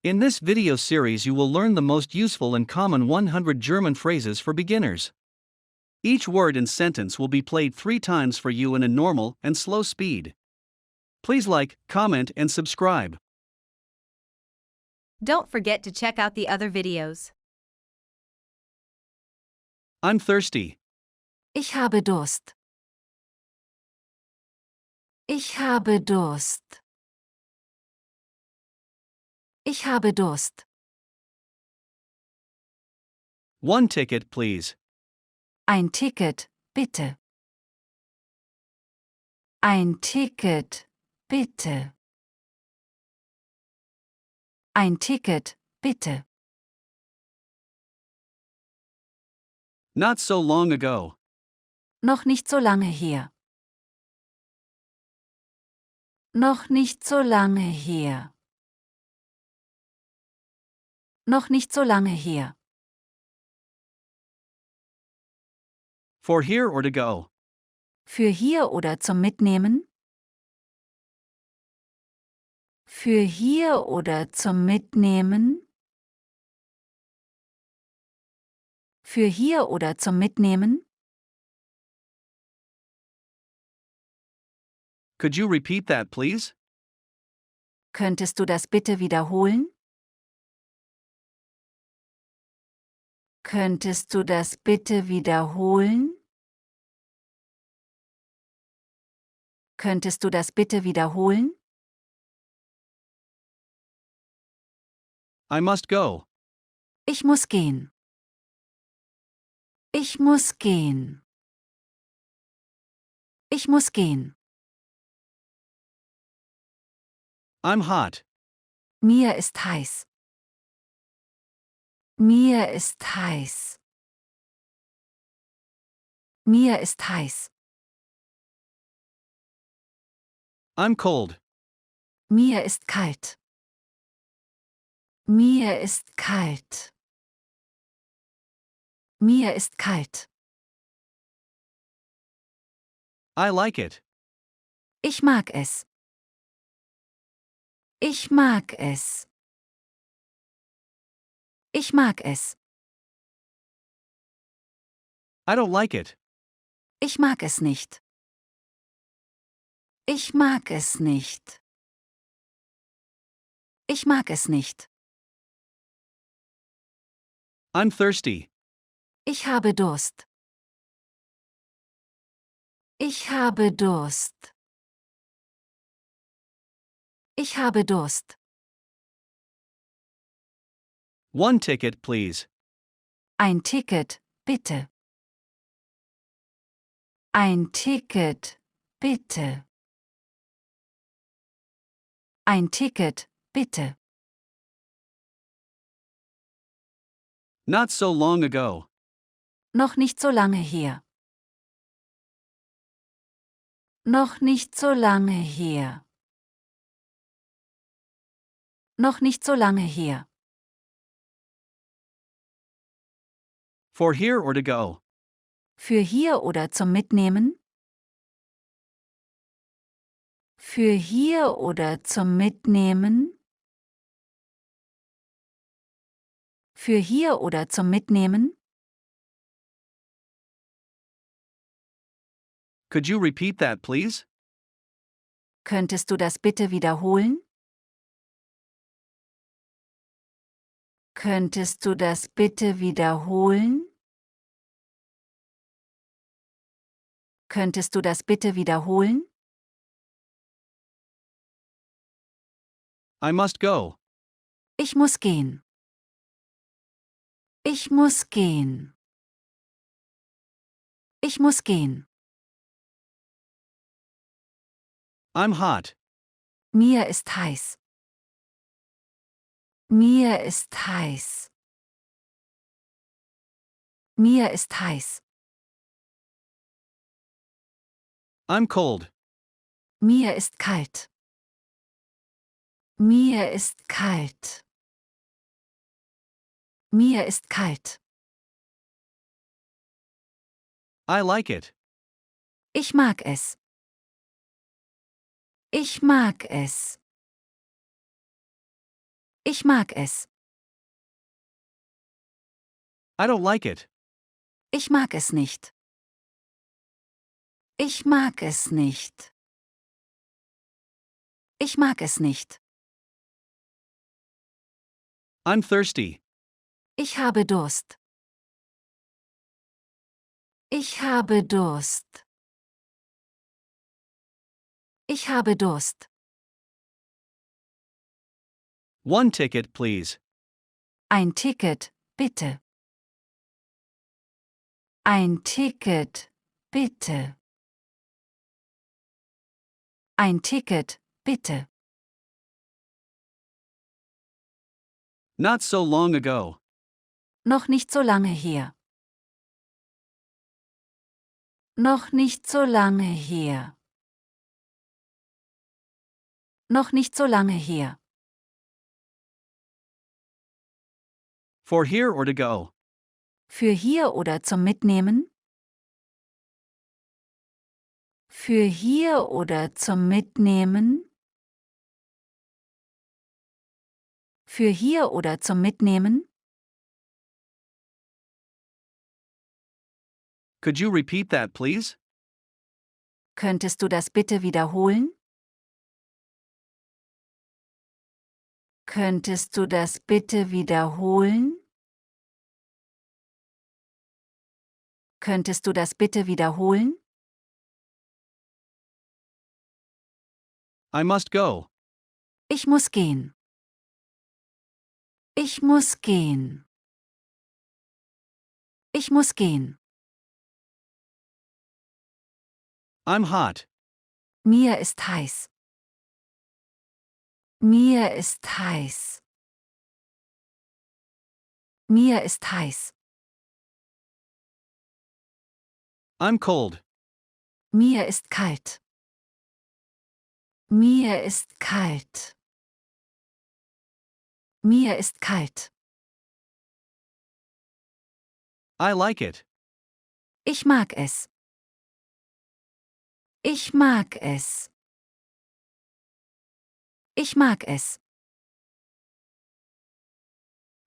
In this video series you will learn the most useful and common 100 German phrases for beginners. Each word and sentence will be played 3 times for you in a normal and slow speed. Please like, comment and subscribe. Don't forget to check out the other videos. I'm thirsty. Ich habe Durst. Ich habe Durst. Ich habe Durst. 1 ticket, please. Ein Ticket, bitte. Ein Ticket, bitte. Ein Ticket, bitte. Not so long ago. Noch nicht so lange her. Noch nicht so lange her. Noch nicht so lange her. For here or to go. Für hier oder zum Mitnehmen? Für hier oder zum Mitnehmen? Für hier oder zum Mitnehmen? Could you repeat that, please? Könntest du das bitte wiederholen? Könntest du das bitte wiederholen? Könntest du das bitte wiederholen? I must go. Ich muss gehen. Ich muss gehen. Ich muss gehen. I'm hot. Mir ist heiß. Mir ist heiß. Mir ist heiß. I'm cold. Mir ist kalt. Mir ist kalt. Mir ist kalt. I like it. Ich mag es. Ich mag es. Ich mag es. I don't like it. Ich mag es nicht. Ich mag es nicht. Ich mag es nicht. I'm thirsty. Ich habe Durst. Ich habe Durst. Ich habe Durst. 1 ticket, please. Ein Ticket, bitte. Ein Ticket, bitte. Ein Ticket, bitte. Not so long ago. Noch nicht so lange her. Noch nicht so lange her. Noch nicht so lange her. For here or to go. Für hier oder zum Mitnehmen? Für hier oder zum Mitnehmen? Für hier oder zum Mitnehmen? Could you repeat that, please? Könntest du das bitte wiederholen? Könntest du das bitte wiederholen? Könntest du das bitte wiederholen? I must go. Ich muss gehen. Ich muss gehen. Ich muss gehen. I'm hot. Mir ist heiß. Mir ist heiß. Mir ist heiß. I'm cold. Mir ist kalt. Mir ist kalt. Mir ist kalt. I like it. Ich mag es. Ich mag es. Ich mag es. I don't like it. Ich mag es nicht. Ich mag es nicht. Ich mag es nicht. I'm thirsty. Ich habe Durst. Ich habe Durst. Ich habe Durst. One ticket, please. Ein Ticket, bitte. Ein Ticket, bitte. Ein Ticket, bitte. Not so long ago. Noch nicht so lange her. Noch nicht so lange her. Noch nicht so lange her. For here or to go. Für hier oder zum Mitnehmen? Für hier oder zum Mitnehmen? Für hier oder zum Mitnehmen? Could you repeat that, please? Könntest du das bitte wiederholen? Könntest du das bitte wiederholen? Könntest du das bitte wiederholen? I must go. Ich muss gehen. Ich muss gehen. Ich muss gehen. I'm hot. Mir ist heiß. Mir ist heiß. Mir ist heiß. I'm cold. Mir ist kalt. Mir ist kalt. Mir ist kalt. I like it. Ich mag es. Ich mag es. Ich mag es.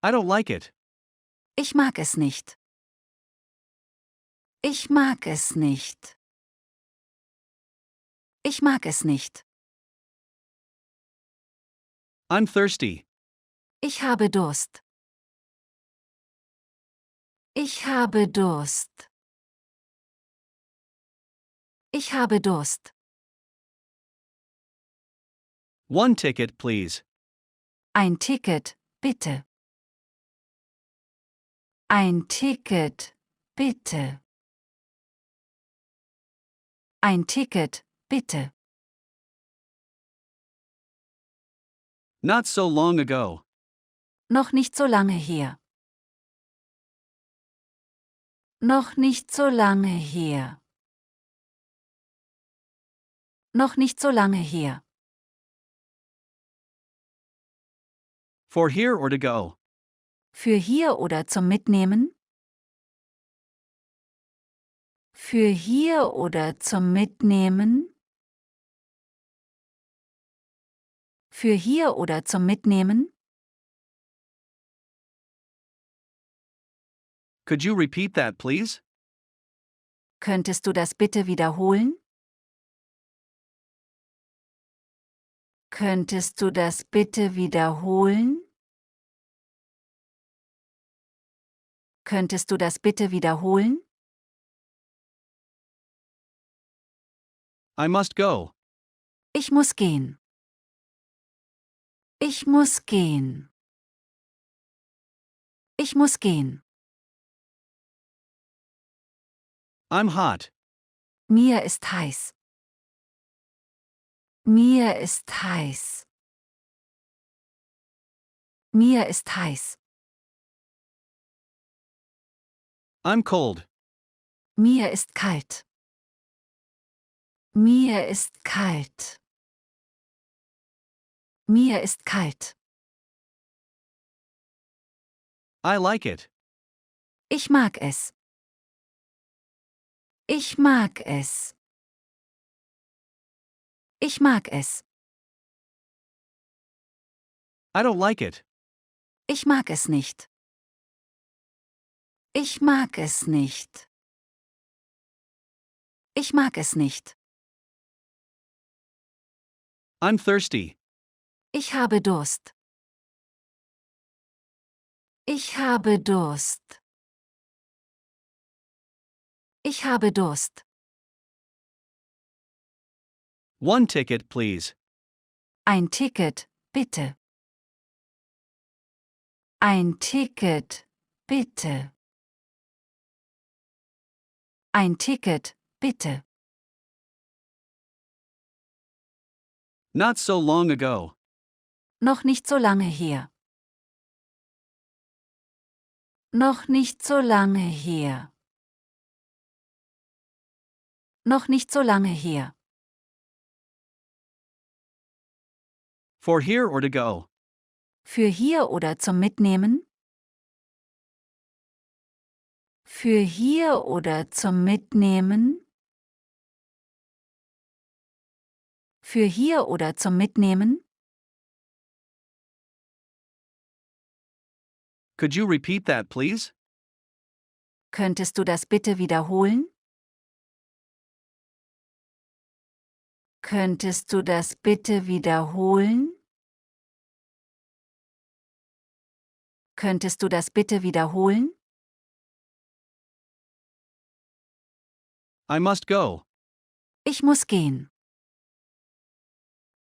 I don't like it. Ich mag es nicht. Ich mag es nicht. Ich mag es nicht. I'm thirsty. Ich habe Durst. Ich habe Durst. Ich habe Durst. One ticket, please. Ein Ticket, bitte. Ein Ticket, bitte. Ein Ticket, bitte. Not so long ago. Noch nicht so lange her. Noch nicht so lange her. Noch nicht so lange her. For here or to go. Für hier oder zum Mitnehmen? Für hier oder zum Mitnehmen? Für hier oder zum Mitnehmen? Could you repeat that, please? Könntest du das bitte wiederholen? Könntest du das bitte wiederholen? Könntest du das bitte wiederholen? I must go. Ich muss gehen. Ich muss gehen. Ich muss gehen. I'm hot. Mir ist heiß. Mir ist heiß. Mir ist heiß. I'm cold. Mir ist kalt. Mir ist kalt. Mir ist kalt. I like it. Ich mag es. Ich mag es. Ich mag es. I don't like it. Ich mag es nicht. Ich mag es nicht. Ich mag es nicht. I'm thirsty. Ich habe Durst. Ich habe Durst. Ich habe Durst. One ticket, please. Ein Ticket, bitte. Ein Ticket, bitte. Ein Ticket, bitte. Not so long ago. Noch nicht so lange her. Noch nicht so lange her. Noch nicht so lange her. For here or to go. Für hier oder zum Mitnehmen? Für hier oder zum Mitnehmen? Für hier oder zum Mitnehmen? Could you repeat that, please? Könntest du das bitte wiederholen? Könntest du das bitte wiederholen? Könntest du das bitte wiederholen? I must go. Ich muss gehen.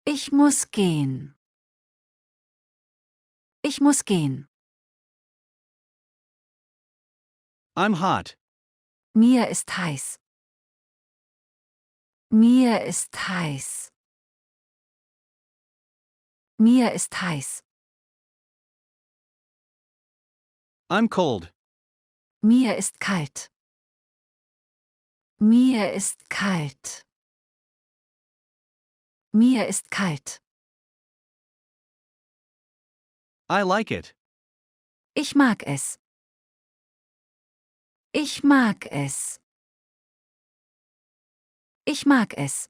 Ich muss gehen. Ich muss gehen. I'm hot. Mir ist heiß. Mir ist heiß. Mir ist heiß. I'm cold. Mir ist kalt. Mir ist kalt. Mir ist kalt. I like it. Ich mag es. Ich mag es. Ich mag es.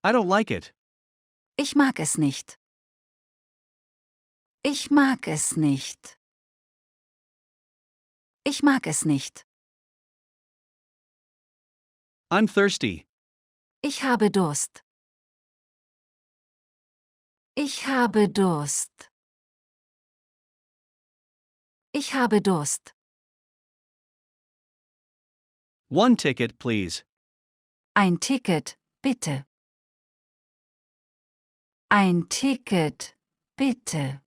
I don't like it. Ich mag es nicht. Ich mag es nicht. Ich mag es nicht. I'm thirsty. Ich habe Durst. Ich habe Durst. Ich habe Durst. One ticket, please. Ein Ticket, bitte. Ein Ticket, bitte.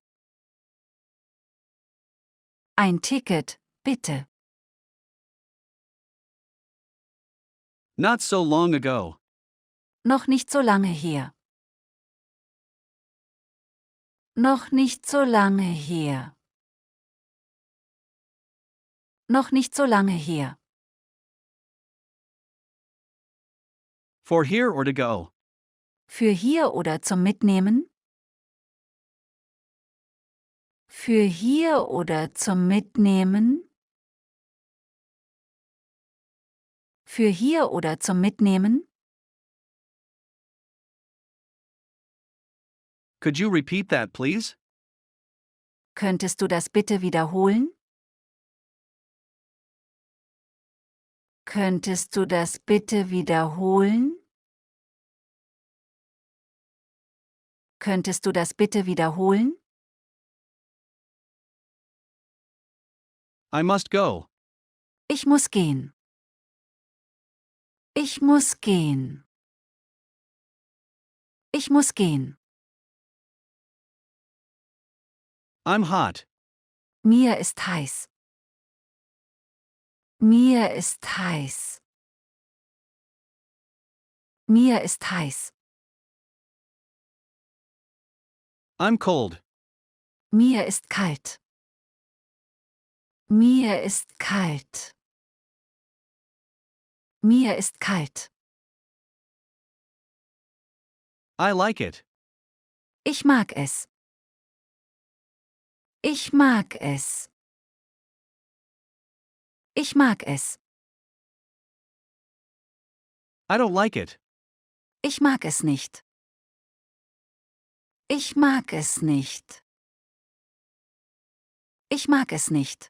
Ein Ticket, bitte. Not so long ago. Noch nicht so lange her. Noch nicht so lange her. Noch nicht so lange her. For here or to go. Für hier oder zum Mitnehmen? Für hier oder zum Mitnehmen? Für hier oder zum Mitnehmen? Could you repeat that, please? Könntest du das bitte wiederholen? Könntest du das bitte wiederholen? Könntest du das bitte wiederholen? I must go. Ich muss gehen. Ich muss gehen. Ich muss gehen. I'm hot. Mir ist heiß. Mir ist heiß. Mir ist heiß. I'm cold. Mir ist kalt. Mir ist kalt. Mir ist kalt. I like it. Ich mag es. Ich mag es. Ich mag es. I don't like it. Ich mag es nicht. Ich mag es nicht. Ich mag es nicht.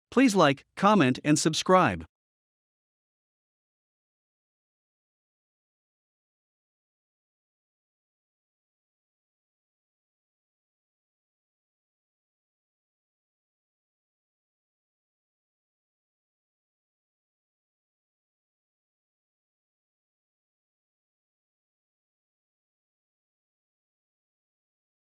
Please like, comment, and subscribe.